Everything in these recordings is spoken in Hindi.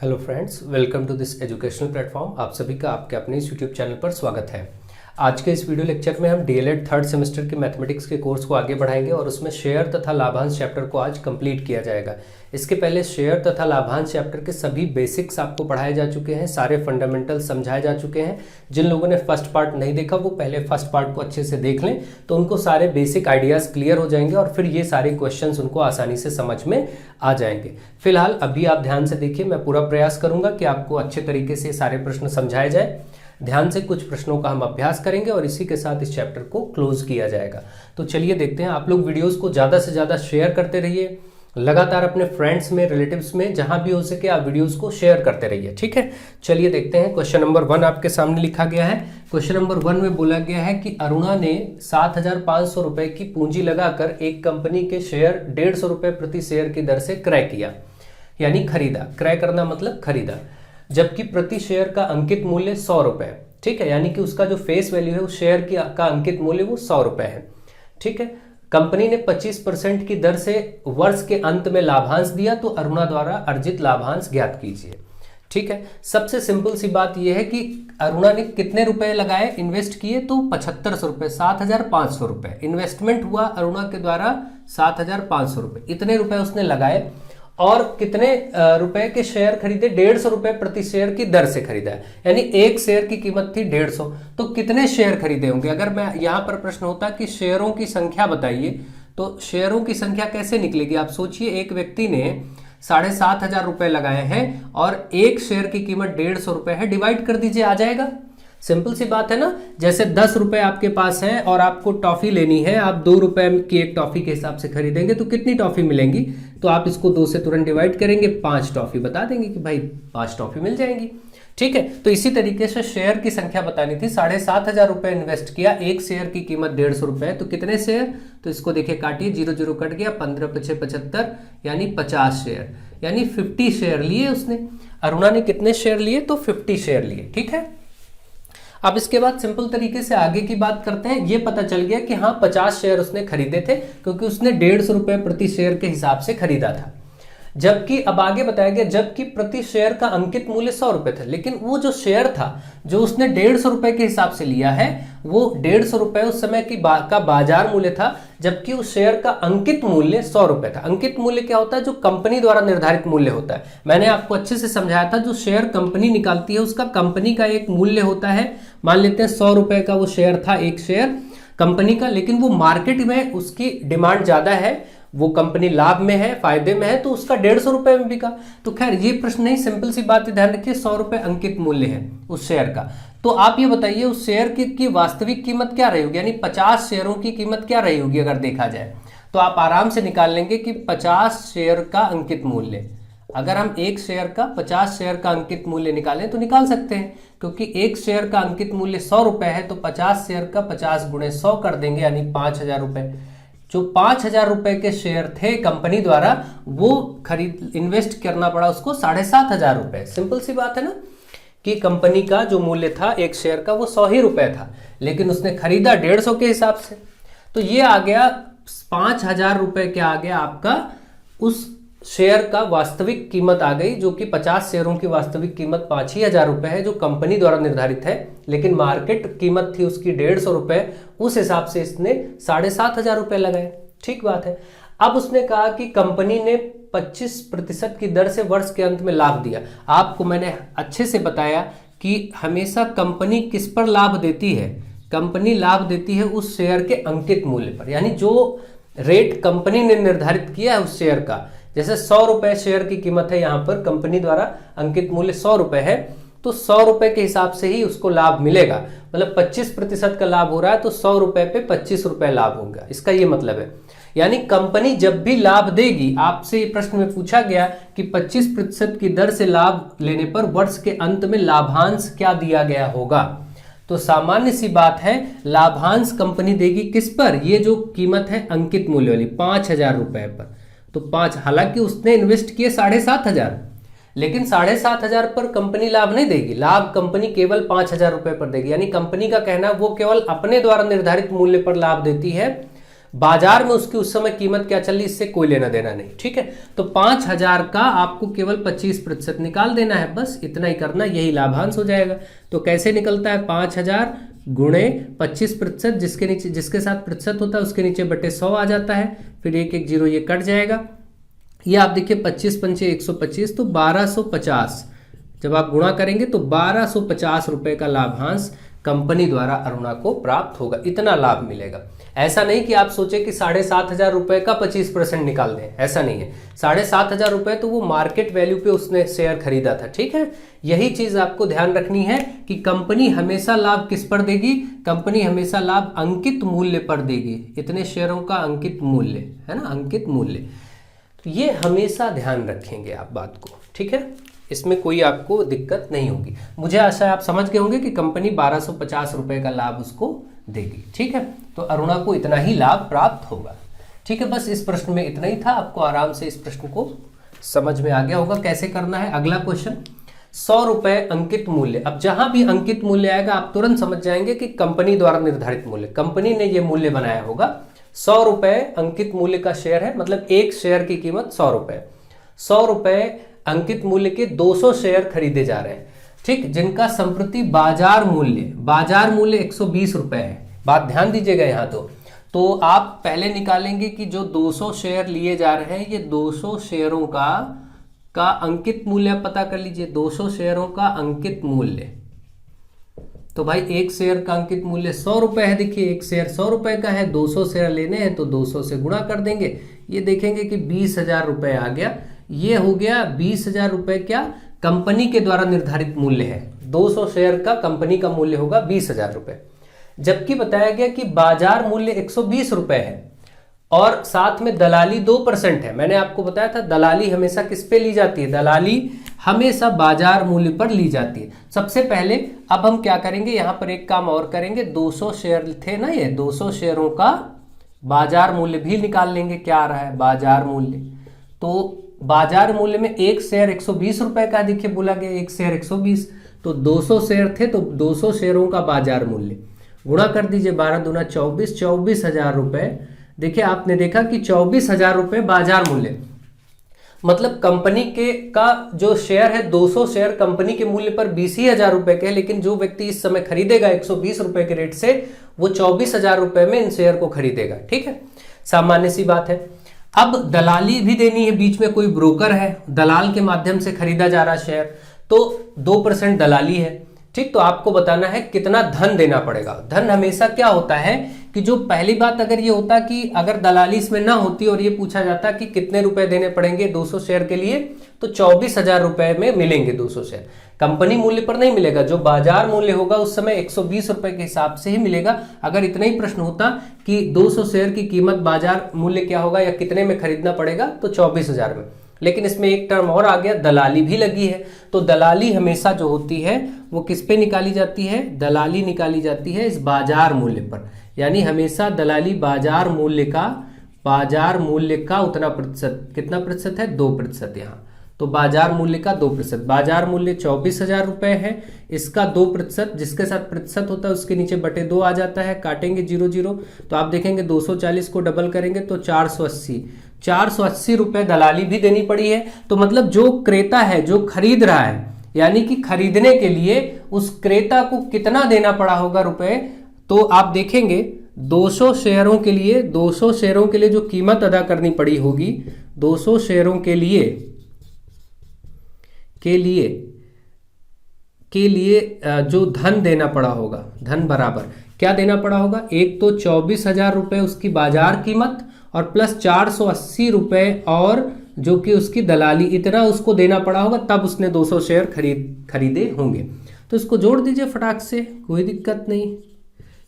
Hello friends, welcome to this educational platform. आप सभी का आपके अपने इस यूट्यूब चैनल पर स्वागत है। आज के इस वीडियो लेक्चर में हम डीएलएड थर्ड सेमेस्टर के मैथमेटिक्स के कोर्स को आगे बढ़ाएंगे और उसमें शेयर तथा लाभांश चैप्टर को आज कंप्लीट किया जाएगा। इसके पहले शेयर तथा लाभांश चैप्टर के सभी बेसिक्स आपको पढ़ाए जा चुके हैं, सारे फंडामेंटल्स समझाए जा चुके हैं। जिन लोगों ने फर्स्ट पार्ट नहीं देखा वो पहले फर्स्ट पार्ट को अच्छे से देख लें, तो उनको सारे बेसिक आइडियाज क्लियर हो जाएंगे और फिर ये सारे क्वेश्चंस उनको आसानी से समझ में आ जाएंगे। फिलहाल अभी आप ध्यान से देखिए, मैं पूरा प्रयास करूंगा कि आपको अच्छे तरीके से सारे प्रश्न समझाए जाए। ध्यान से कुछ प्रश्नों का हम अभ्यास करेंगे और इसी के साथ इस चैप्टर को क्लोज किया जाएगा। तो चलिए देखते हैं। आप लोग वीडियोस को ज़्यादा से ज़्यादा शेयर करते रहिए, लगातार अपने फ्रेंड्स में, रिलेटिव्स में, जहां भी हो सके आप वीडियोस को शेयर करते रहिए, ठीक है। चलिए देखते हैं। क्वेश्चन नंबर 1 आपके सामने लिखा गया है। क्वेश्चन नंबर 1 में बोला गया है कि अरुणा ने 7,500 रुपए की पूंजी लगाकर एक कंपनी के शेयर 150 रुपए प्रति शेयर की दर से क्रय किया, यानी खरीदा। क्रय करना मतलब खरीदा, जबकि प्रति शेयर का अंकित मूल्य 100 रुपए है, ठीक है। यानी कि उसका जो फेस वैल्यू है उस शेयर का अंकित मूल्य वो 100 रुपए है, ठीक है। कंपनी ने 25% की दर से वर्ष के अंत में लाभांश दिया, तो अरुणा द्वारा अर्जित लाभांश ज्ञात कीजिए, ठीक है। सबसे सिंपल सी बात यह है कि अरुणा ने कितने रुपए लगाए, इन्वेस्ट किए, तो 7500 रुपए, 7,500 रुपए इन्वेस्टमेंट हुआ अरुणा के द्वारा। 7,500 रुपए इतने रुपए उसने लगाए और कितने रुपए के शेयर खरीदे, 150 रुपए प्रति शेयर की दर से खरीदा है, यानी एक शेयर की कीमत थी 150। तो कितने शेयर खरीदे होंगे? अगर मैं यहां पर प्रश्न होता कि शेयरों की संख्या बताइए, तो शेयरों की संख्या कैसे निकलेगी? आप सोचिए, एक व्यक्ति ने 7,500 रुपए लगाए हैं और एक शेयर की कीमत 150 रुपए है, डिवाइड कर दीजिए, आ जाएगा। सिंपल सी बात है ना। जैसे 10 रुपए आपके पास है और आपको टॉफी लेनी है, आप 2 रुपए की एक टॉफी के हिसाब से खरीदेंगे तो कितनी टॉफी मिलेंगी? तो आप इसको 2 से तुरंत डिवाइड करेंगे, 5 टॉफी बता देंगे कि भाई 5 टॉफी मिल जाएंगी, ठीक है। तो इसी तरीके से शेयर की संख्या बतानी थी। 7,500 रुपए इन्वेस्ट किया, एक शेयर की कीमत 150 रुपए है, तो कितने शेयर? तो इसको देखिए, काटिए, 0 0 कट गया, 15 5 75, यानी 50 शेयर, यानी 50 शेयर लिए उसने। अरुणा ने कितने शेयर लिए? तो 50 शेयर लिए, ठीक है। अब इसके बाद सिंपल तरीके से आगे की बात करते हैं। ये पता चल गया कि हाँ 50 शेयर उसने खरीदे थे, क्योंकि उसने 150 रुपए प्रति शेयर के हिसाब से खरीदा था। जबकि अब आगे बताया गया, जबकि प्रति शेयर का अंकित मूल्य 100 रुपए था, लेकिन वो जो शेयर था जो उसने 150 रुपए के हिसाब से लिया है, वो 150 रुपए उस समय का बाजार मूल्य था, जबकि उस शेयर का अंकित मूल्य 100 रुपए था। अंकित मूल्य क्या होता है? जो कंपनी द्वारा निर्धारित मूल्य होता है। मैंने आपको अच्छे से समझाया था, जो शेयर कंपनी निकालती है उसका कंपनी का एक मूल्य होता है। मान लेते हैं 100 रुपए का वो शेयर था, एक शेयर कंपनी का, लेकिन वो मार्केट में उसकी डिमांड ज्यादा है, वो कंपनी लाभ में है, फायदे में है, तो उसका 150 रुपए में बिका। तो खैर ये प्रश्न नहीं, सिंपल सी बात है, ध्यान रखिए, 100 रुपए अंकित मूल्य है उस शेयर का। तो आप ये बताइए उस शेयर की वास्तविक कीमत क्या रही होगी, यानी 50 शेयरों की कीमत क्या रही होगी? अगर देखा जाए तो आप आराम से निकाल लेंगे कि 50 शेयर का अंकित मूल्य, अगर हम एक शेयर का 50 शेयर का अंकित मूल्य निकालें तो निकाल सकते हैं, क्योंकि एक शेयर का अंकित मूल्य 100 रुपए है, तो 50 शेयर का 50 गुणे 100 कर देंगे, यानी 5,000 रुपए। जो 5,000 रुपए के शेयर थे कंपनी द्वारा, वो इन्वेस्ट करना पड़ा उसको 7,500 रुपए। सिंपल सी बात है ना, कि कंपनी का जो मूल्य था एक शेयर का वो 100 ही रुपए था, लेकिन उसने खरीदा 150 के हिसाब से। तो ये आ गया 5,000 रुपए के आ गया आपका उस शेयर का वास्तविक कीमत आ गई, जो कि 50 शेयरों की वास्तविक कीमत 5,000 रुपए है, जो कंपनी द्वारा निर्धारित है, लेकिन मार्केट कीमत थी उसकी 150 रुपए। उस हिसाब से इसने 7,500 रुपए लगाए, ठीक बात है। अब उसने कहा कि कंपनी ने 25% की दर से वर्ष के अंत में लाभ दिया। आपको मैंने अच्छे से बताया कि हमेशा कंपनी किस पर लाभ देती है? कंपनी लाभ देती है उस शेयर के अंकित मूल्य पर, यानी जो रेट कंपनी ने निर्धारित किया है उस शेयर का। जैसे 100 रुपए शेयर की कीमत है, यहां पर कंपनी द्वारा अंकित मूल्य 100 रुपए है, तो 100 रुपए के हिसाब से ही उसको लाभ मिलेगा। मतलब 25% का लाभ हो रहा है, तो 100 रुपए पे 25 रुपए लाभ होगा, इसका ये मतलब है। यानी कंपनी जब भी लाभ देगी, आपसे ये प्रश्न में पूछा गया कि 25% की दर से लाभ लेने पर वर्ष के अंत में लाभांश क्या दिया गया होगा? तो सामान्य सी बात है, लाभांश कंपनी देगी किस पर? ये जो कीमत है अंकित मूल्य वाली 5,000 रुपए पर। तो 5, हालांकि उसने इन्वेस्ट किए 7,500, लेकिन 7,500 पर कंपनी लाभ नहीं देगी। लाभ कंपनी केवल 5,000 रुपए पर देगी। यानी कंपनी का कहना वो केवल अपने द्वारा निर्धारित मूल्य पर लाभ देती है, बाजार में उसकी उस समय कीमत क्या चल रही, इससे कोई लेना देना नहीं। ठीक है, तो 5,000 का आपको केवल 25% निकाल देना है, बस इतना ही करना, यही लाभांश हो जाएगा। तो कैसे निकलता है, 5,000 गुणे 25%, जिसके नीचे जिसके साथ प्रतिशत होता है उसके नीचे बटे 100 आ जाता है, फिर 1 1 0 ये कट जाएगा। ये आप देखिए 25 पंचे 125, तो 1250, जब आप गुणा करेंगे तो 1250 रुपए का लाभांश कंपनी द्वारा अरुणा को प्राप्त होगा, इतना लाभ मिलेगा। ऐसा नहीं कि आप सोचे कि 7,500 रुपए का 25% निकाल दें, ऐसा नहीं है। 7,500 रुपए तो वो मार्केट वैल्यू पे उसने शेयर खरीदा था। ठीक है, यही चीज आपको ध्यान रखनी है कि कंपनी हमेशा लाभ किस पर देगी, कंपनी हमेशा लाभ अंकित मूल्य पर देगी, इतने शेयरों का अंकित मूल्य है ना, अंकित मूल्य। तो ये हमेशा ध्यान रखेंगे आप बात को। ठीक है, इसमें कोई आपको दिक्कत नहीं होगी। मुझे आशा है आप समझ गए होंगे कि कंपनी 1250 रुपए का लाभ उसको देगी। ठीक है, तो अरुणा को इतना ही लाभ प्राप्त होगा। ठीक है, बस इस प्रश्न में इतना ही था, आपको आराम से इस प्रश्न को समझ में आ गया होगा कैसे करना है। अगला क्वेश्चन, 100 रुपए अंकित मूल्य। अब जहां भी अंकित मूल्य आएगा आप तुरंत समझ जाएंगे कि कंपनी द्वारा निर्धारित मूल्य, कंपनी ने यह मूल्य बनाया होगा। 100 रुपए अंकित मूल्य का शेयर है, मतलब एक शेयर की कीमत 100 रुपए। 100 रुपए अंकित मूल्य के 200 शेयर खरीदे जा रहे हैं। ठीक, जिनका संप्रति बाजार मूल्य 120 रुपए है। बात ध्यान दीजिएगा यहाँ। तो आप पहले निकालेंगे कि जो 200 शेयर लिए जा रहे हैं, ये 200 शेयरों का अंकित मूल्य पता कर लीजिए। 200 शेयरों का अंकित मूल्य, तो भाई एक शेयर का अंकित मूल्य 100 रुपए है। देखिए एक शेयर 100 रुपए का है, 200 शेयर लेने हैं तो 200 से गुणा कर देंगे। ये देखेंगे कि 20,000 रुपए आ गया। ये हो गया 20,000 रुपए, क्या कंपनी के द्वारा निर्धारित मूल्य है। 200 शेयर का कंपनी का मूल्य होगा 20,000 रुपए, जबकि बताया गया कि बाजार मूल्य 120 रुपए है और साथ में दलाली 2% है। मैंने आपको बताया था दलाली हमेशा किस पे ली जाती है, दलाली हमेशा बाजार मूल्य पर ली जाती है। सबसे पहले अब हम क्या करेंगे, यहां पर एक काम और करेंगे। 200 शेयर थे ना, ये 200 शेयरों का बाजार मूल्य भी निकाल लेंगे। क्या आ रहा है, बाजार मूल्य। तो बाजार मूल्य में एक शेयर 120 रुपए का, देखिए बोला गया एक शेयर 120, तो 200 शेयर थे तो 200 शेयरों का बाजार मूल्य गुणा कर दीजिए 12 दूना 24, 24,000 रुपए। देखिए आपने देखा कि 24,000 रुपए बाजार मूल्य, मतलब कंपनी के का जो शेयर है 200 शेयर कंपनी के मूल्य पर 20,000 रुपए के, लेकिन जो व्यक्ति इस समय खरीदेगा 120 रुपए के रेट से, वो 24,000 रुपए में इन शेयर को खरीदेगा। ठीक है, सामान्य सी बात है। अब दलाली भी देनी है, बीच में कोई ब्रोकर है, दलाल के माध्यम से खरीदा जा रहा शेयर, तो 2% दलाली है। ठीक, तो आपको बताना है कितना धन देना पड़ेगा। धन हमेशा क्या होता है कि जो पहली बात अगर ये होता कि अगर दलाली इसमें ना होती और ये पूछा जाता कि कितने रुपए देने पड़ेंगे 200 शेयर के लिए, तो 24,000 रुपए में मिलेंगे 200 शेयर। कंपनी मूल्य पर नहीं मिलेगा, जो बाजार मूल्य होगा उस समय 120 रुपए के हिसाब से ही मिलेगा। अगर इतना ही प्रश्न होता कि 200 शेयर की कीमत बाजार मूल्य क्या होगा या कितने में खरीदना पड़ेगा, तो 24,000 में। लेकिन इसमें एक टर्म और आ गया, दलाली भी लगी है। तो दलाली हमेशा जो होती है वो किस पे निकाली जाती है, दलाली निकाली जाती है इस बाजार मूल्य पर। यानी हमेशा दलाली बाजार मूल्य का उतना प्रतिशत, कितना प्रतिशत है, 2% यहाँ। तो बाजार मूल्य का 2%, बाजार मूल्य 24,000 रुपए है, इसका 2% जिसके साथ प्रतिशत होता है उसके नीचे बटे 2 आ जाता है, काटेंगे 0 0, तो आप देखेंगे 240 को डबल करेंगे तो 480 रुपए दलाली भी देनी पड़ी है। तो मतलब जो क्रेता है, जो खरीद रहा है, यानी कि खरीदने के लिए उस क्रेता को कितना देना पड़ा होगा रुपए, तो आप देखेंगे 200 शेयरों के लिए जो कीमत अदा करनी पड़ी होगी, 200 शेयरों के लिए जो धन देना पड़ा होगा, धन बराबर क्या देना पड़ा होगा, एक तो 24,000 रुपए उसकी बाजार कीमत और प्लस 480 रुपए और जो कि उसकी दलाली, इतना उसको देना पड़ा होगा, तब उसने 200 शेयर खरीदे होंगे। तो इसको जोड़ दीजिए फटाक से, कोई दिक्कत नहीं।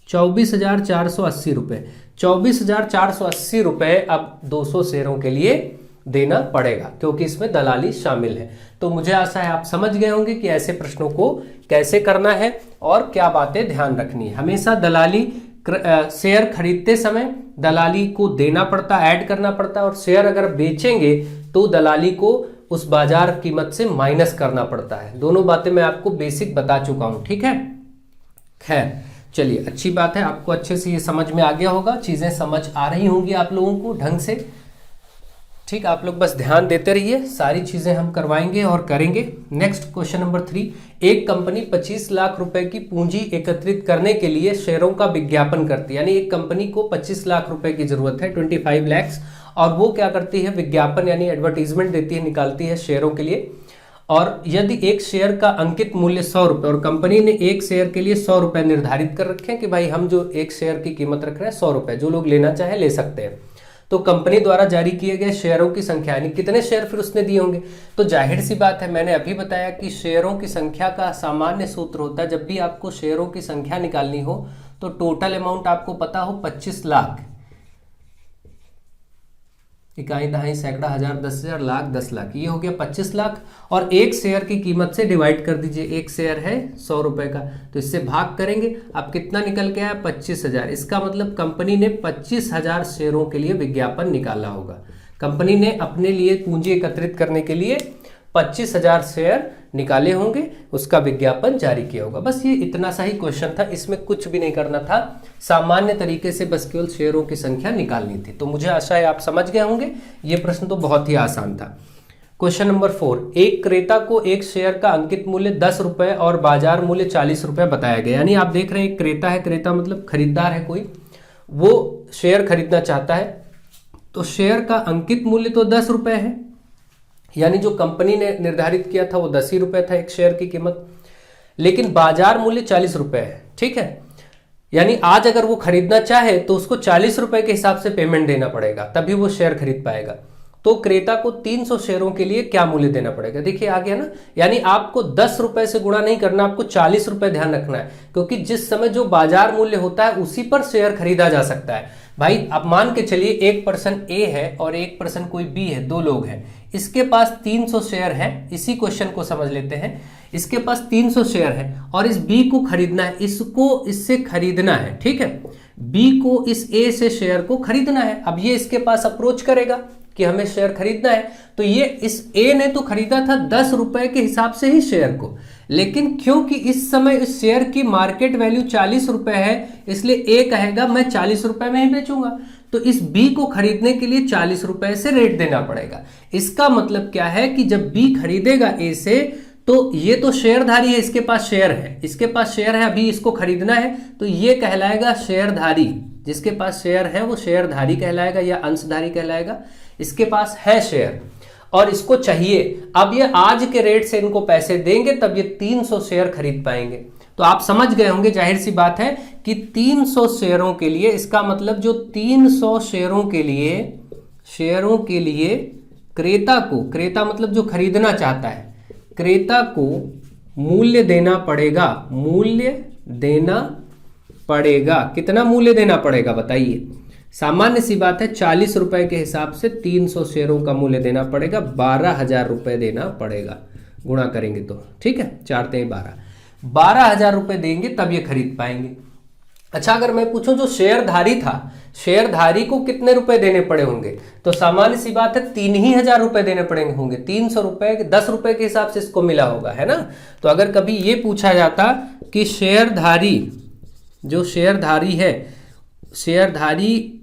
24,480 रुपए, 24,480 रुपए अब 200 शेयरों के लिए देना पड़ेगा, क्योंकि इसमें दलाली शामिल है। तो मुझे आशा है आप समझ गए होंगे कि ऐसे प्रश्नों को कैसे करना है और क्या बातें ध्यान रखनी है। हमेशा दलाली शेयर खरीदते समय दलाली को देना पड़ता, ऐड करना पड़ता, और शेयर अगर बेचेंगे तो दलाली को उस बाजार कीमत से माइनस करना पड़ता है। दोनों बातें मैं आपको बेसिक बता चुका हूं। ठीक है, खैर चलिए अच्छी बात है, आपको अच्छे से ये समझ में आ गया होगा, चीज़ें समझ आ रही होंगी आप लोगों को ढंग से। ठीक, आप लोग बस ध्यान देते रहिए, सारी चीज़ें हम करवाएंगे और करेंगे। नेक्स्ट क्वेश्चन नंबर 3, एक कंपनी 25 लाख रुपए की पूंजी एकत्रित करने के लिए शेयरों का विज्ञापन करती है। यानी एक कंपनी को 25 लाख रुपए की जरूरत है, 25 लैक्स, और वो क्या करती है, विज्ञापन यानी एडवर्टीजमेंट देती है, निकालती है शेयरों के लिए। और यदि एक शेयर का अंकित मूल्य 100 रुपये, और कंपनी ने एक शेयर के लिए 100 रुपये निर्धारित कर रखे हैं कि भाई हम जो एक शेयर की कीमत रख रहे हैं 100 रुपये, जो लोग लेना चाहे ले सकते हैं। तो कंपनी द्वारा जारी किए गए शेयरों की संख्या, यानी कितने शेयर फिर उसने दिए होंगे, तो जाहिर सी बात है, मैंने अभी बताया कि शेयरों की संख्या का सामान्य सूत्र होता है, जब भी आपको शेयरों की संख्या निकालनी हो तो टोटल अमाउंट आपको पता हो 25 लाख, इकाई, दहाई, सैकड़ा, हजार, 10,000, लाख, 10 लाख, ये हो गया 25 लाख। और एक शेयर की कीमत से डिवाइड कर दीजिए, एक शेयर है 100 रुपए का, तो इससे भाग करेंगे, अब कितना निकल के आया, 25,000। इसका मतलब कंपनी ने 25,000 शेयरों के लिए विज्ञापन निकाला होगा। कंपनी ने अपने लिए पूंजी एकत्रित करने के लिए 25,000 शेयर निकाले होंगे, उसका विज्ञापन जारी किया होगा। बस ये इतना सा ही क्वेश्चन था, इसमें कुछ भी नहीं करना था, सामान्य तरीके से बस केवल शेयरों की संख्या निकालनी थी। तो मुझे आशा है आप समझ गए होंगे, ये प्रश्न तो बहुत ही आसान था। क्वेश्चन नंबर 4, एक क्रेता को एक शेयर का अंकित मूल्य 10 रुपए और बाजार मूल्य 40 रुपए बताया गया। यानी आप देख रहे हैं एक क्रेता है, क्रेता मतलब खरीदार है कोई, वो शेयर खरीदना चाहता है, तो शेयर का अंकित मूल्य तो 10 रुपए है, यानी जो कंपनी ने निर्धारित किया था वो 10 ही रुपए था एक शेयर की कीमत, लेकिन बाजार मूल्य 40 रुपए है। ठीक है, यानी आज अगर वो खरीदना चाहे तो उसको 40 रुपए के हिसाब से पेमेंट देना पड़ेगा, तभी वो शेयर खरीद पाएगा। तो क्रेता को 300 शेयरों के लिए क्या मूल्य देना पड़ेगा, देखिए आ गया ना। यानी आपको 10 रुपए से गुणा नहीं करना, आपको 40 रुपए ध्यान रखना है, क्योंकि जिस समय जो बाजार मूल्य होता है उसी पर शेयर खरीदा जा सकता है। भाई अब मान के चलिए एक पर्सन ए है और एक पर्सन कोई बी है, दो लोग हैं, इसके पास 300 शेयर है। इसी क्वेश्चन को समझ लेते हैं, इसके पास 300 शेयर है और इस बी को खरीदना है, इसको इससे खरीदना है। ठीक है, बी को इस ए से शेयर को खरीदना है। अब ये इसके पास अप्रोच करेगा कि हमें शेयर खरीदना है, तो ये इस ए ने तो खरीदा था 10 रुपए के हिसाब से ही शेयर को, लेकिन क्योंकि इस समय इस शेयर की मार्केट वैल्यू 40 रुपए है, इसलिए ए कहेगा मैं 40 रुपए में ही बेचूंगा। तो इस बी को खरीदने के लिए 40 रुपए से रेट देना पड़ेगा। इसका मतलब क्या है कि जब बी खरीदेगा ए से, तो ये तो शेयरधारी है, इसके पास शेयर है, इसके पास शेयर है, अभी इसको खरीदना है, तो ये कहलाएगा शेयरधारी। जिसके पास शेयर है वो शेयरधारी कहलाएगा या अंशधारी कहलाएगा। इसके पास है शेयर और इसको चाहिए, अब ये आज के रेट से इनको पैसे देंगे तब ये 300 शेयर खरीद पाएंगे। तो आप समझ गए होंगे, जाहिर सी बात है कि 300 शेयरों के लिए, इसका मतलब जो 300 शेयरों के लिए क्रेता को, क्रेता मतलब जो खरीदना चाहता है, क्रेता को मूल्य देना पड़ेगा। मूल्य देना पड़ेगा, कितना मूल्य देना पड़ेगा बताइए। सामान्य सी बात है, 40 रुपए के हिसाब से 300 शेयरों का मूल्य देना पड़ेगा, 12,000 रुपए देना पड़ेगा, गुणा करेंगे तो। ठीक है, 4 × 12, 12,000 रुपए देंगे तब ये खरीद पाएंगे। अच्छा, अगर मैं पूछूं जो शेयरधारी था, शेयरधारी को कितने रुपए देने पड़े होंगे, तो सामान्य सी बात है 3,000 रुपए देने पड़ेंगे होंगे। 300 रुपए 10 रुपए के हिसाब से इसको मिला होगा, है ना। तो अगर कभी ये पूछा जाता कि शेयरधारी, जो शेयरधारी है, शेयरधारी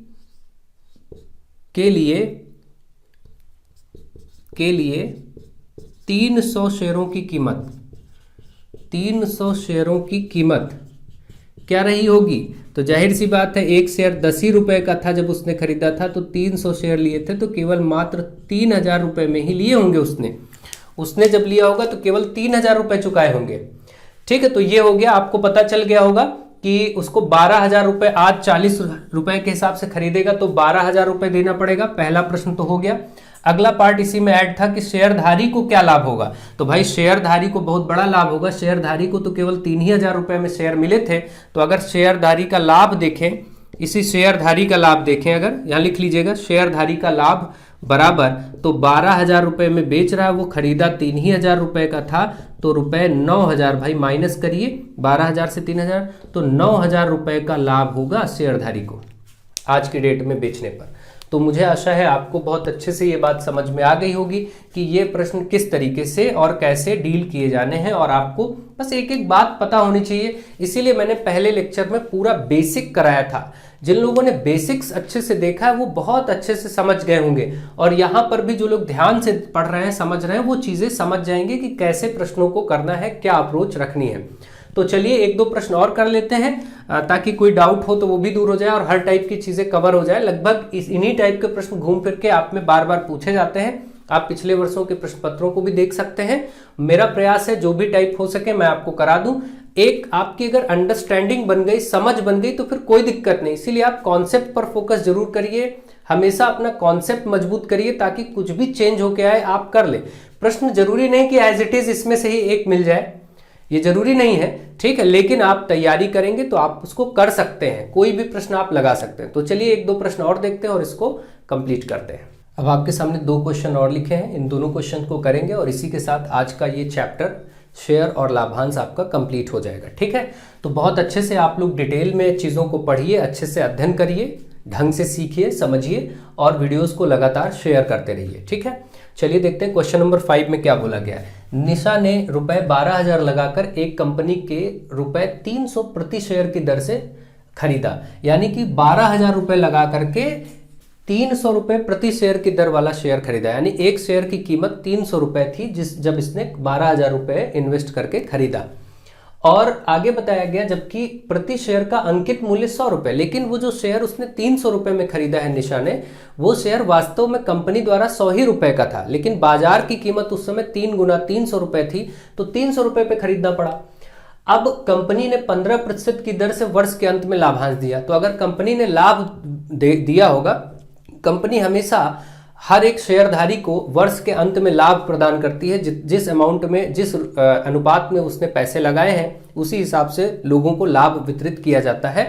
के लिए 300 शेयरों की कीमत, 300 शेयरों की कीमत क्या रही होगी, तो जाहिर सी बात है एक शेयर 10 ही रुपए का था जब उसने खरीदा था, तो 300 शेयर लिए थे तो केवल मात्र 3,000 रुपए में ही लिए होंगे। उसने जब लिया होगा तो केवल 3,000 रुपए चुकाए होंगे। ठीक है, तो ये हो गया, आपको पता चल गया होगा कि उसको 12,000 रुपए आज 40 रुपए के हिसाब से खरीदेगा तो 12,000 रुपए देना पड़ेगा। पहला प्रश्न तो हो गया। अगला पार्ट इसी में ऐड था कि शेयरधारी को क्या लाभ होगा, तो भाई शेयरधारी को बहुत बड़ा लाभ होगा। शेयरधारी को तो केवल 3,000 रुपए में शेयर मिले थे, तो अगर शेयरधारी का लाभ देखें, इसी शेयरधारी का लाभ देखें, अगर यहाँ लिख लीजिएगा, शेयरधारी का लाभ बराबर, तो 12,000 रुपए में बेच रहा है वो, खरीदा 3,000 रुपए का था, तो रुपए 9,000, भाई माइनस करिए 12,000 से 3,000, तो 9,000 रुपए का लाभ होगा शेयरधारी को आज की डेट में बेचने पर। तो मुझे आशा है आपको बहुत अच्छे से ये बात समझ में आ गई होगी कि ये प्रश्न किस तरीके से और कैसे डील किए जाने हैं, और आपको बस एक एक बात पता होनी चाहिए। इसीलिए मैंने पहले लेक्चर में पूरा बेसिक कराया था। जिन लोगों ने बेसिक्स अच्छे से देखा है वो बहुत अच्छे से समझ गए होंगे, और यहाँ पर भी जो लोग ध्यान से पढ़ रहे हैं, समझ रहे हैं, वो चीजें समझ जाएंगे कि कैसे प्रश्नों को करना है, क्या अप्रोच रखनी है। तो चलिए एक दो प्रश्न और कर लेते हैं ताकि कोई डाउट हो तो वो भी दूर हो जाए और हर टाइप की चीजें कवर हो जाए। लगभग इन्हीं टाइप के प्रश्न घूम फिर के आप में बार बार पूछे जाते हैं। आप पिछले वर्षों के प्रश्न पत्रों को भी देख सकते हैं। मेरा प्रयास है जो भी टाइप हो सके मैं आपको करा दूं। एक आपकी अगर अंडरस्टैंडिंग बन गई, समझ बन गई, तो फिर कोई दिक्कत नहीं। इसीलिए आप कॉन्सेप्ट पर फोकस जरूर करिए, हमेशा अपना कॉन्सेप्ट मजबूत करिए ताकि कुछ भी चेंज होके आए आप कर ले। प्रश्न जरूरी नहीं कि एज इट इज इसमें से ही एक मिल जाए, ये जरूरी नहीं है, ठीक है, लेकिन आप तैयारी करेंगे तो आप उसको कर सकते हैं, कोई भी प्रश्न आप लगा सकते हैं। तो चलिए एक दो प्रश्न और देखते हैं और इसको कंप्लीट करते हैं। अब आपके सामने दो क्वेश्चन और लिखे हैं, इन दोनों क्वेश्चन को करेंगे और इसी के साथ आज का ये चैप्टर शेयर और लाभांश आपका कंप्लीट हो जाएगा, ठीक है। तो बहुत अच्छे से आप लोग डिटेल में चीज़ों को पढ़िए, अच्छे से अध्ययन करिए, ढंग से सीखिए, समझिए और वीडियोस को लगातार शेयर करते रहिए, ठीक है। चलिए देखते हैं क्वेश्चन नंबर 5 में क्या बोला गया है। निशा ने रुपए 12,000 लगाकर एक कंपनी के रुपए 300 प्रति शेयर की दर से खरीदा, यानी कि 12,000 रुपए लगा करके 300 रुपए प्रति शेयर की दर वाला शेयर खरीदा, यानी एक शेयर की कीमत 300 रुपए थी जब इसने 12,000 रुपए इन्वेस्ट करके खरीदा। और आगे बताया गया जबकि प्रति शेयर का अंकित मूल्य 100 रुपए, लेकिन वो जो शेयर उसने 300 रुपए में खरीदा है निशा ने, वो शेयर वास्तव में कंपनी द्वारा 100 ही रुपए का था, लेकिन बाजार की कीमत उस समय 3 गुना 300 रुपए थी, तो 300 रुपए पे खरीदना पड़ा। अब कंपनी ने 15% की दर से वर्ष के अंत में लाभांश दिया। तो अगर कंपनी ने लाभ दिया होगा, कंपनी हमेशा हर एक शेयरधारी को वर्ष के अंत में लाभ प्रदान करती है। जिस अमाउंट में, जिस अनुपात में उसने पैसे लगाए हैं, उसी हिसाब से लोगों को लाभ वितरित किया जाता है।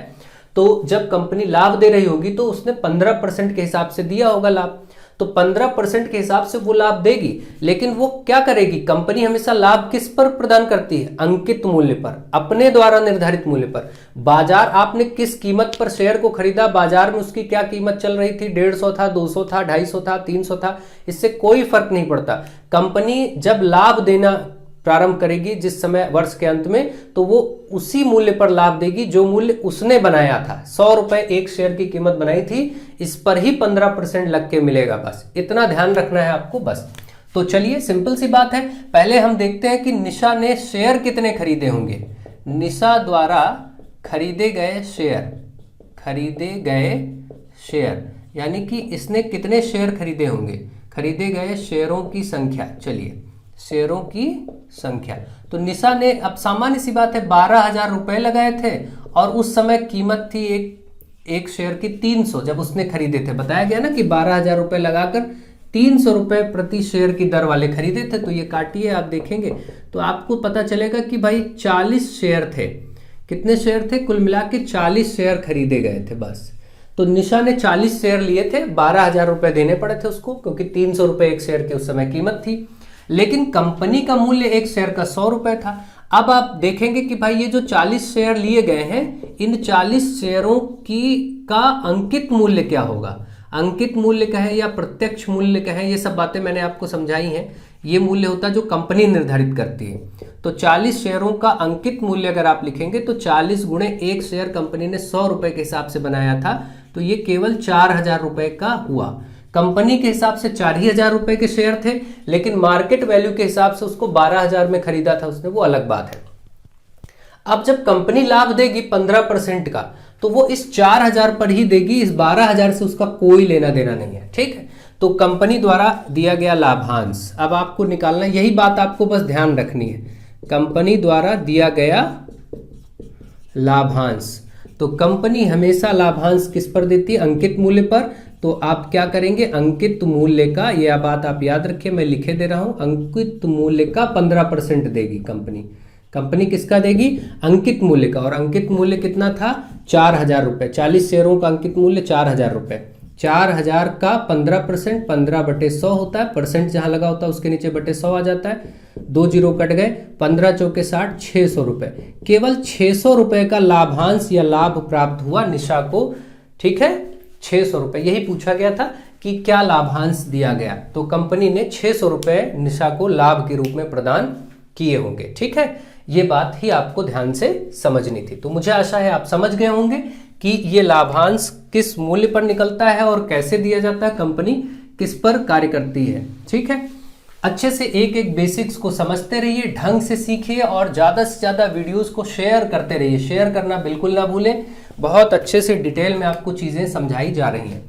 तो जब कंपनी लाभ दे रही होगी तो उसने 15% के हिसाब से दिया होगा लाभ, तो 15% के हिसाब से वो लाभ देगी। लेकिन वो क्या करेगी, कंपनी हमेशा लाभ किस पर प्रदान करती है, अंकित मूल्य पर, अपने द्वारा निर्धारित मूल्य पर। बाजार, आपने किस कीमत पर शेयर को खरीदा, बाजार में उसकी क्या कीमत चल रही थी, 150 था, 200 था, 250 था, 300 था, इससे कोई फर्क नहीं पड़ता। कंपनी जब लाभ देना प्रारंभ करेगी जिस समय वर्ष के अंत में, तो वो उसी मूल्य पर लाभ देगी जो मूल्य उसने बनाया था। 100 रुपए एक शेयर की कीमत बनाई थी, इस पर ही 15% लग के मिलेगा, बस इतना ध्यान रखना है आपको बस। तो चलिए सिंपल सी बात है, पहले हम देखते हैं कि निशा ने शेयर कितने खरीदे होंगे। निशा द्वारा खरीदे गए शेयर यानी कि इसने कितने शेयर खरीदे होंगे, खरीदे गए शेयरों की संख्या। चलिए शेयरों की संख्या, तो निशा ने, अब सामान्य सी बात है, 12,000 रुपए लगाए थे और उस समय कीमत थी एक शेयर की 300 जब उसने खरीदे थे। बताया गया ना कि 12,000 रुपए लगाकर 300 रुपए प्रति शेयर की दर वाले खरीदे थे। तो ये काटिए, आप देखेंगे तो आपको पता चलेगा कि भाई 40 शेयर थे। कितने शेयर थे, कुल मिला के 40 शेयर खरीदे गए थे बस। तो निशा ने 40 शेयर लिए थे, 12,000 रुपए देने पड़े थे उसको, क्योंकि 300 रुपए एक शेयर की उस समय कीमत थी। लेकिन कंपनी का मूल्य एक शेयर का 100 रुपए था। अब आप देखेंगे कि भाई ये जो 40 शेयर लिए गए हैं, इन 40 शेयरों का अंकित मूल्य क्या होगा, अंकित मूल्य कहें या प्रत्यक्ष मूल्य कहें, ये सब बातें मैंने आपको समझाई हैं। ये मूल्य होता है जो कंपनी निर्धारित करती है। तो 40 शेयरों का अंकित मूल्य अगर आप लिखेंगे तो 40 गुणे एक शेयर कंपनी ने 100 रुपए के हिसाब से बनाया था, तो ये केवल 4,000 रुपए का हुआ। कंपनी के हिसाब से 4,000 रुपए के शेयर थे, लेकिन मार्केट वैल्यू के हिसाब से उसको 12,000 में खरीदा था उसने, वो अलग बात है। अब जब कंपनी लाभ देगी 15% का, तो वो इस 4,000 पर ही देगी, इस 12,000 से उसका कोई लेना देना नहीं है, ठीक है। तो कंपनी द्वारा दिया गया लाभांश अब आपको निकालना, यही बात आपको बस ध्यान रखनी है। कंपनी द्वारा दिया गया लाभांश, तो कंपनी हमेशा लाभांश किस पर देती है, अंकित मूल्य पर। तो आप क्या करेंगे, अंकित मूल्य का, यह बात आप याद रखिए, मैं लिखे दे रहा हूं, अंकित मूल्य का 15% देगी कंपनी किसका देगी, अंकित मूल्य का। और अंकित मूल्य कितना था, 4,000 रुपए। 40 शेयरों का अंकित मूल्य 4,000 रुपए। 4,000 का 15%, 15/100 होता है, परसेंट जहां लगा होता है उसके नीचे बटे 100 आ जाता है, 2 जीरो कट गए, 15 चौके 60, 600 रुपए। केवल 600 रुपए का लाभांश या लाभ प्राप्त हुआ निशा को, ठीक है। 600 रुपए, यही पूछा गया था कि क्या लाभांश दिया गया, तो कंपनी ने 600 रुपए निशा को लाभ के रूप में प्रदान किए होंगे। ठीक है, ये बात ही आपको ध्यान से समझनी थी। तो मुझे आशा है आप समझ गए होंगे कि ये लाभांश किस मूल्य पर निकलता है और कैसे दिया जाता है, कंपनी किस पर कार्य करती है। ठीक है, अच्छे से एक एक बेसिक्स को समझते रहिए, ढंग से सीखिए और ज़्यादा से ज़्यादा वीडियोस को शेयर करते रहिए। शेयर करना बिल्कुल ना भूलें, बहुत अच्छे से डिटेल में आपको चीज़ें समझाई जा रही हैं।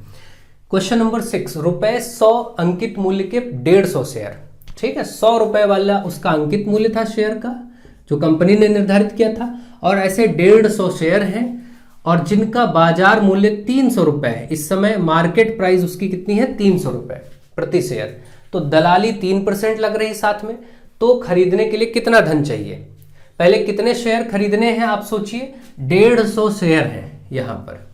क्वेश्चन नंबर 6, रुपए 100 अंकित मूल्य के 150 शेयर। ठीक है, 100 रुपए वाला उसका अंकित मूल्य था शेयर का, जो कंपनी ने निर्धारित किया था, और ऐसे 150 शेयर हैं और जिनका बाजार मूल्य 300 रुपए है। इस समय मार्केट प्राइस उसकी कितनी है, 300 रुपए प्रति शेयर। तो दलाली 3% लग रही साथ में, तो खरीदने के लिए कितना धन चाहिए। पहले कितने शेयर खरीदने हैं आप सोचिए, 150 शेयर हैं यहां पर।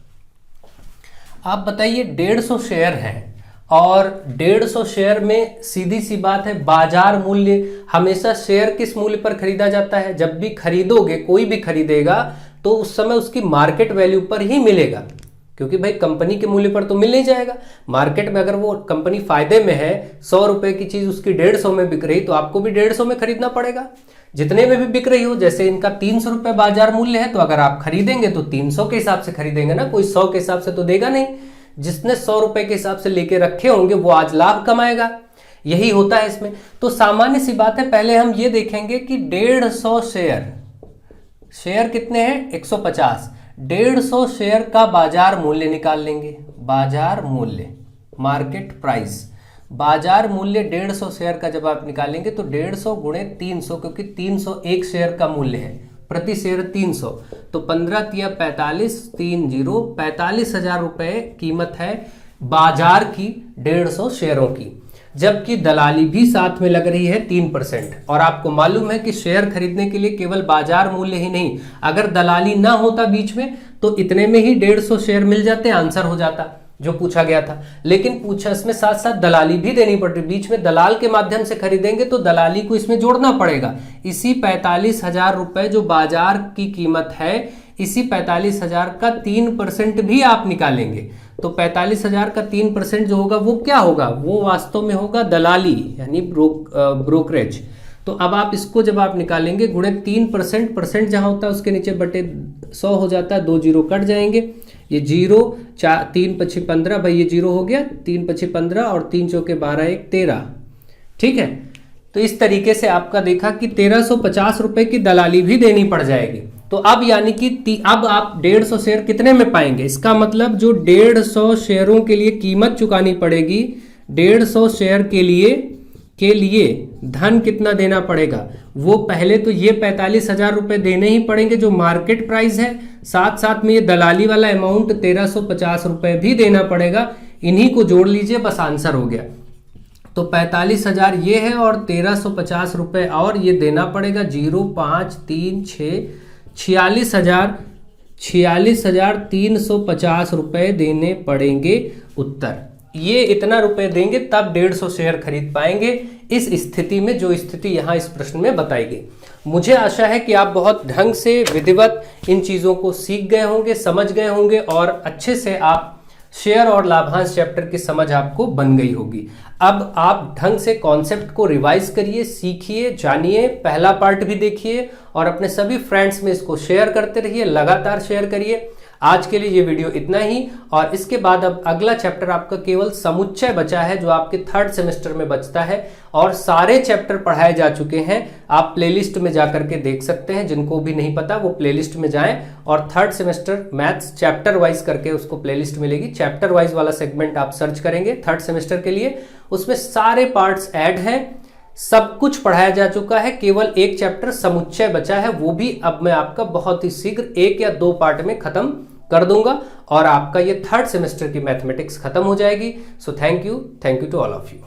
आप बताइए 150 शेयर हैं और 150 शेयर में सीधी सी बात है, बाजार मूल्य हमेशा शेयर किस मूल्य पर खरीदा जाता है, जब भी खरीदोगे, कोई भी खरीदेगा तो उस समय उसकी मार्केट वैल्यू पर ही मिलेगा, क्योंकि भाई कंपनी के मूल्य पर तो मिल नहीं जाएगा। मार्केट में अगर वो कंपनी फायदे में है, 100 रुपए की चीज उसकी 150 में बिक रही, तो आपको भी 150 में खरीदना पड़ेगा, जितने में भी बिक रही हो। जैसे इनका 300 रुपए बाजार मूल्य है, तो अगर आप खरीदेंगे तो 300 के हिसाब से खरीदेंगे ना, कोई 100 के हिसाब से तो देगा नहीं। जिसने 100 रुपए के हिसाब से लेके रखे होंगे वो आज लाभ कमाएगा, यही होता है इसमें। तो सामान्य सी बात है, पहले हम ये देखेंगे कि 150 शेयर कितने हैं, 150। 150 शेयर का बाजार मूल्य निकाल लेंगे, बाजार मूल्य, मार्केट प्राइस। बाजार मूल्य 150 शेयर का जब आप निकालेंगे तो 150 गुणे 300, क्योंकि 300 एक शेयर का मूल्य है, प्रति शेयर 300, तो 15 तिया 45, 30, 45,000 रुपए कीमत है बाजार की 150 शेयरों की, जबकि दलाली भी साथ में लग रही है 3%। और आपको मालूम है कि शेयर खरीदने के लिए केवल बाजार मूल्य ही नहीं, अगर दलाली ना होता बीच में तो इतने में ही 150 शेयर मिल जाते, आंसर हो जाता जो पूछा गया था। लेकिन पूछा इसमें साथ साथ दलाली भी देनी पड़ रही, बीच में दलाल के माध्यम से खरीदेंगे तो दलाली को इसमें जोड़ना पड़ेगा। इसी 45,000 रुपए जो बाजार की कीमत है, इसी 45,000 का 3% भी आप निकालेंगे, तो 45,000 का 3% जो होगा वो क्या होगा, वो वास्तव में होगा दलाली, यानी ब्रोकरेज। तो अब आप इसको जब आप निकालेंगे गुणे 3%, परसेंट जहां होता है उसके नीचे बटे 100 हो जाता है, 2 जीरो कट जाएंगे, ये 0, 3 पछी 15, भाई ये 0 हो गया, 3 पछी 15 और 3 चौके 12, 1 13। ठीक है, तो इस तरीके से आपका देखा कि 1350 रुपए की दलाली भी देनी पड़ जाएगी। तो अब यानी कि अब आप 150 शेयर कितने में पाएंगे, इसका मतलब जो 150 शेयरों के लिए कीमत चुकानी पड़ेगी, 150 शेयर के लिए धन कितना देना पड़ेगा, वो पहले तो ये 45,000 रुपए देने ही पड़ेंगे जो मार्केट प्राइस है, साथ साथ में ये दलाली वाला अमाउंट 1350 रुपए भी देना पड़ेगा। इन्हीं को जोड़ लीजिए, बस आंसर हो गया। तो 45,000 ये है और 1350 रुपए और ये देना पड़ेगा, 0, 5, 3, 6, 46,350 रुपए देने पड़ेंगे। उत्तर ये इतना रुपए देंगे तब 150 शेयर खरीद पाएंगे, इस स्थिति में जो स्थिति यहाँ इस प्रश्न में बताई गई। मुझे आशा है कि आप बहुत ढंग से विधिवत इन चीज़ों को सीख गए होंगे, समझ गए होंगे और अच्छे से आप शेयर और लाभांश चैप्टर की समझ आपको बन गई होगी। अब आप ढंग से कॉन्सेप्ट को रिवाइज करिए, सीखिए, जानिए, पहला पार्ट भी देखिए और अपने सभी फ्रेंड्स में इसको शेयर करते रहिए, लगातार शेयर करिए। आज के लिए ये वीडियो इतना ही, और इसके बाद अब अगला चैप्टर आपका केवल समुच्चय बचा है, जो आपके 3rd सेमेस्टर में बचता है और सारे चैप्टर पढ़ाए जा चुके हैं। आप प्लेलिस्ट में जाकर के देख सकते हैं, जिनको भी नहीं पता वो प्लेलिस्ट में जाएं और 3rd semester maths chapter wise करके उसको प्लेलिस्ट मिलेगी। चैप्टर वाइज वाला सेगमेंट आप सर्च करेंगे 3rd सेमेस्टर के लिए, उसमें सारे पार्ट्स ऐड हैं, सब कुछ पढ़ाया जा चुका है, केवल एक चैप्टर समुच्चय बचा है, वो भी अब मैं आपका बहुत ही शीघ्र 1 या 2 पार्ट में खत्म कर दूंगा और आपका ये 3rd सेमेस्टर की मैथमेटिक्स खत्म हो जाएगी। So thank you to all of you.